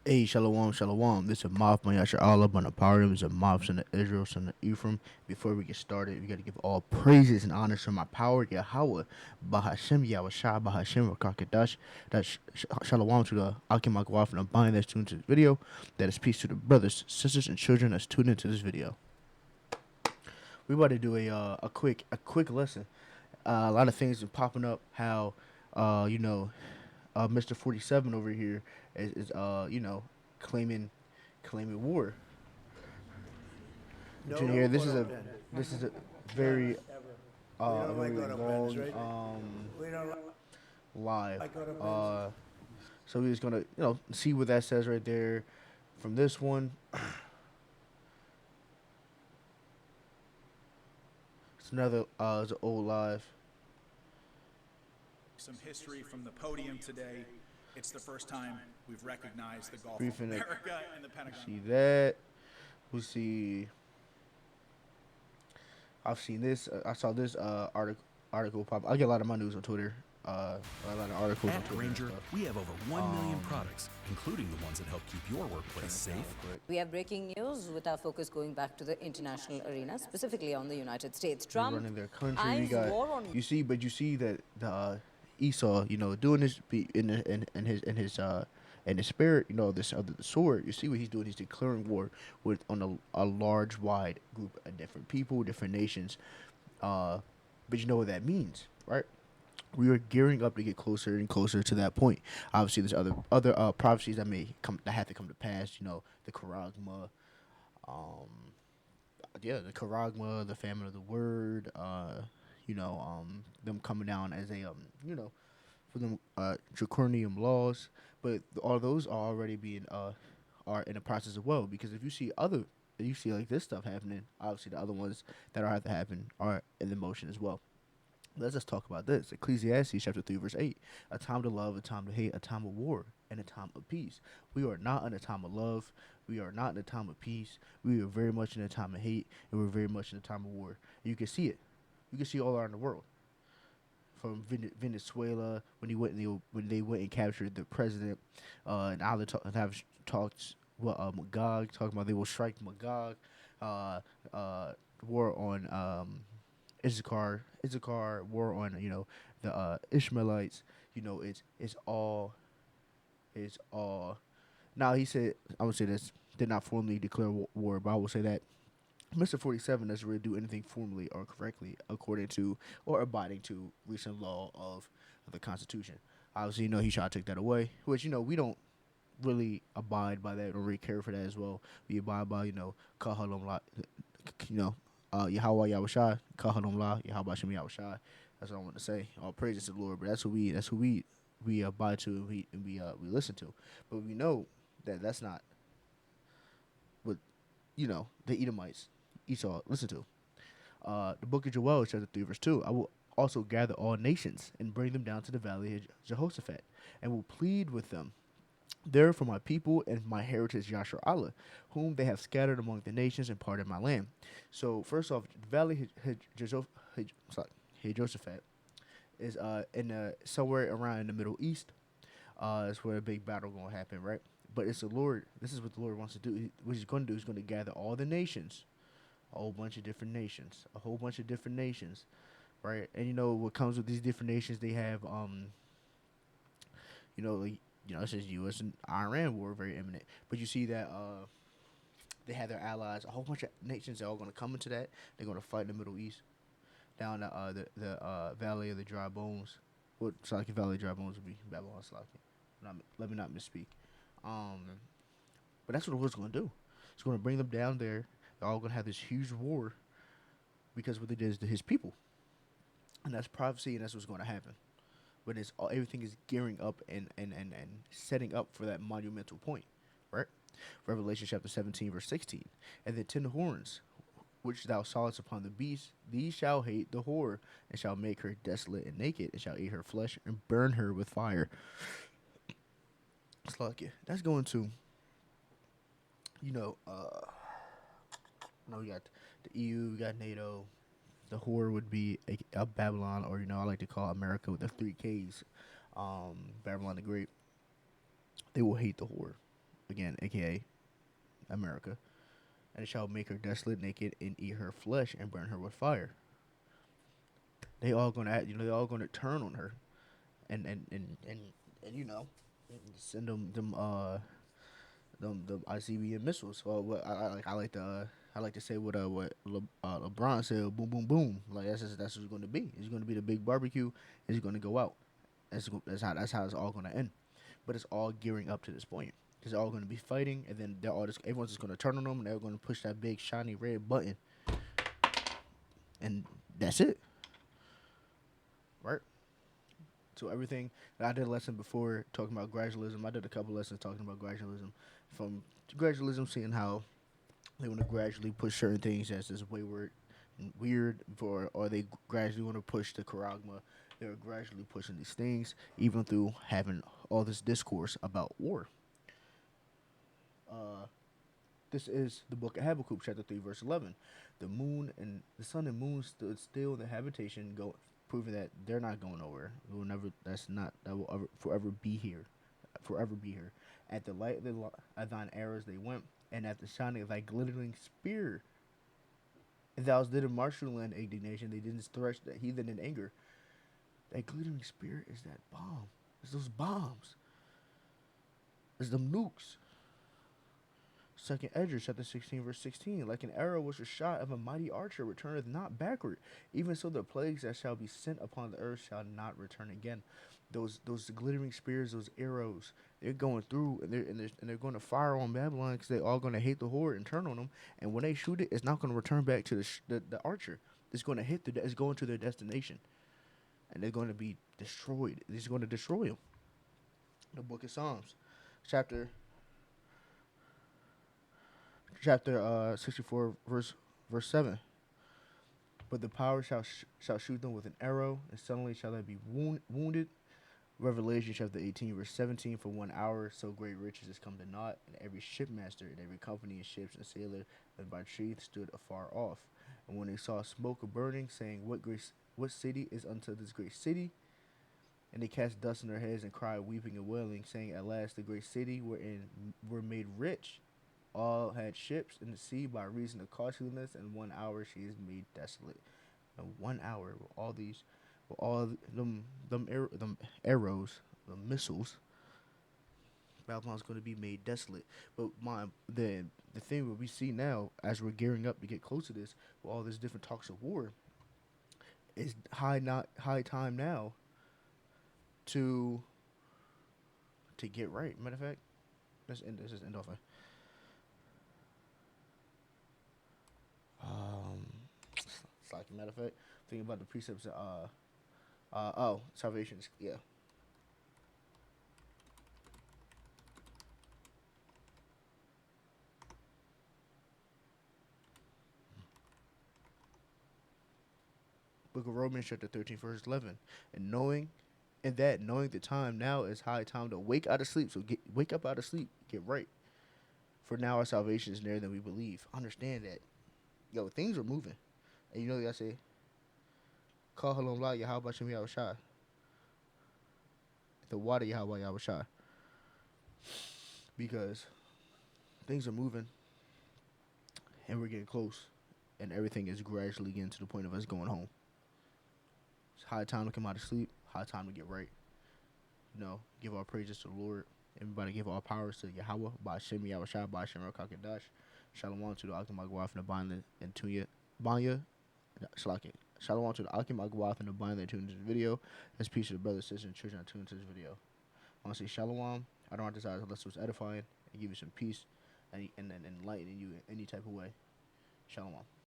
Hey, shalom, shalom. This is Mav Mayasha Allah Banaparim, is a Mav son of Israel, son of Ephraim. Before we get started, we got to give all praises and honors to my power, Yahweh, Bahashem, Yahweh Shah, Bahashem, Rakakadash. That's shalom to the Akim Akwaf and Abine that's tuned to this video. That is peace to the brothers, sisters, and children that's tuned into this video. We about to do a quick lesson. A lot of things are popping up. How, you know, Mr. 47 over here is claiming war. No, Junior, here, go to pen. this is a No, very we don't like very go to pens, long right? We don't live. like go to pens. Uh, so we're just gonna see what that says right there from this one. It's another it's an old live. Some history from the podium today. It's the first time we've recognized the Gulf of Briefing it. America and the Pentagon. See that. We see. I've seen this. I saw this article pop. I get a lot of my news on Twitter. A lot of articles on At Twitter. Granger, And stuff. we have over 1 million products, including the ones that help keep your workplace safe. We have breaking news with our focus going back to the international arena, specifically on the United States. They're Trump running their country. We eyes got war on you see that the Esau, doing this in his spirit, this other the sword. You see what he's doing. He's declaring war with on a large, wide group of different people, different nations. But you know what that means, right? We are gearing up to get closer and closer to that point. Obviously, there's other prophecies that have to come to pass. The Charagma, the Charagma, the famine of the word. Them coming down as for them draconian laws. But all those are already being are in the process as well. Because if you see like this stuff happening, obviously the other ones that are have to happen are in the motion as well. Let's just talk about this. Ecclesiastes chapter 3, verse 8. A time to love, a time to hate, a time of war, and a time of peace. We are not in a time of love. We are not in a time of peace. We are very much in a time of hate, and we're very much in a time of war. You can see it. You can see it all around the world. From Venezuela, when they went and captured the president, and now they have talked Magog, talking about they will strike Magog, uh, war on Issachar, war on the Ishmaelites. It's all. Now he said, I would say this, did not formally declare war, but I will say that Mr. 47 doesn't really do anything formally or correctly according to or abiding to recent law of the Constitution. Obviously, he tried to take that away, which we don't really abide by that or really care for that as well. We abide by Kahalom La, you know Yahweh Yahushai, Kahalom La, Yahweh Shem Yahushai. That's what I want to say. All praises to the Lord, but that's who we abide to, and we listen to. But we know that that's not what the Edomites, Esau, listen to. The book of Joel, chapter 3, verse 2. I will also gather all nations and bring them down to the valley of Jehoshaphat, and will plead with them there for my people and my heritage Yashar Allah, whom they have scattered among the nations and parted my land. So first off, the valley Jehoshaphat is in somewhere around in the Middle East. That's where a big battle gonna happen, right? But it's the Lord. This is what the Lord wants to do. What He's going to do is going to gather all the nations, a whole bunch of different nations, right? And what comes with these different nations, they have like it says U.S. and Iran war very imminent. But you see that they have their allies, a whole bunch of nations that are all going to come into that. They're going to fight in the Middle East, down the Valley of the Dry Bones. What Slaki Valley of Dry Bones would be Babylon Slaki. Let me not misspeak. Um, but that's what the Lord's going to do. He's going to bring them down there. They're all going to have this huge war because what they did is to His people, and that's prophecy, and that's what's going to happen. But everything is gearing up and setting up for that monumental point, right? Revelation chapter 17, verse 16. And the 10 horns which thou sawest upon the beast, these shall hate the whore, and shall make her desolate and naked, and shall eat her flesh, and burn her with fire. It's like that's going to, we got the EU, we got NATO. The whore would be a Babylon, or I like to call America with the three Ks, Babylon the Great. They will hate the whore. again, aka America, and it shall make her desolate, naked, and eat her flesh, and burn her with fire. They all gonna act, they all gonna turn on her, and send them ICBM missiles. Well, what I like to say what LeBron said, boom boom boom. Like that's what it's going to be. It's going to be the big barbecue. It's going to go out. That's how it's all going to end. But it's all gearing up to this point. It's all going to be fighting, and then everyone's just going to turn on them, and they're going to push that big shiny red button, and that's it. Right. So everything I did a lesson before talking about gradualism. I did a couple lessons talking about gradualism. From gradualism, seeing how they want to gradually push certain things as this wayward and weird, or they gradually want to push the charagma. They're gradually pushing these things, even through having all this discourse about war. This is the book of Habakkuk, chapter 3, verse 11. The sun and moon stood still in the habitation, proving that they're not going nowhere. It will never. That will forever be here, forever be here. At the light of thine arrows they went, and at the shining of thy glittering spear. And thou didst march through the land indignation. They didn't thresh the heathen in anger. That glittering spear is that bomb. It's those bombs. It's them nukes. Second Ezra, chapter 16, verse 16. Like an arrow which is shot of a mighty archer returneth not backward. Even so the plagues that shall be sent upon the earth shall not return again. Those glittering spears, those arrows, they're going through, and they're going to fire on Babylon because they're all going to hate the horde and turn on them. And when they shoot it, it's not going to return back to the archer. It's going to it's going to their destination, and they're going to be destroyed. It's going to destroy them. The book of Psalms, chapter 64, verse 7. But the power shall shoot them with an arrow, and suddenly shall they be wounded. Revelation chapter 18, verse 17. For 1 hour so great riches is come to naught, and every shipmaster and every company of ships and sailor that by trees stood afar off. And when they saw smoke burning, saying, What city is unto this great city? And they cast dust in their heads and cried, weeping and wailing, saying, At last the great city were made rich. All had ships in the sea by reason of costliness, and 1 hour she is made desolate. And 1 hour with all them arrows, the missiles, Babylon's going to be made desolate. But the thing that we see now, as we're gearing up to get close to this, with all these different talks of war, is high time now to get right. Matter of fact, let's just end off. It's like a matter of fact, thinking about the precepts. Salvation. Yeah. Book of Romans, chapter 13, verse 11, and knowing the time now is high time to wake out of sleep. So wake up out of sleep, get right. For now our salvation is nearer than we believe. Understand that. Yo, things are moving. And you know what I say? Call Halom La Yahweh Shem Yahweh Shai. The water Yahweh Yahweh Shai. Because things are moving. And we're getting close. And everything is gradually getting to the point of us going home. It's high time to come out of sleep. High time to get right. Give our praises to the Lord. Everybody give all powers to Yahweh. By Shem Yahweh Shai. By Shem Rakakadash. Shalom to the Akim Agwath and the Bind and Tunya Banya. Shalom to the Akim Agwath and the Bind that tuned into the video. As peace to the brothers, sisters, and children that tuned into this video. I want to say Shalom. I don't desire unless it was edifying and give you some peace and enlightening you in any type of way. Shalom.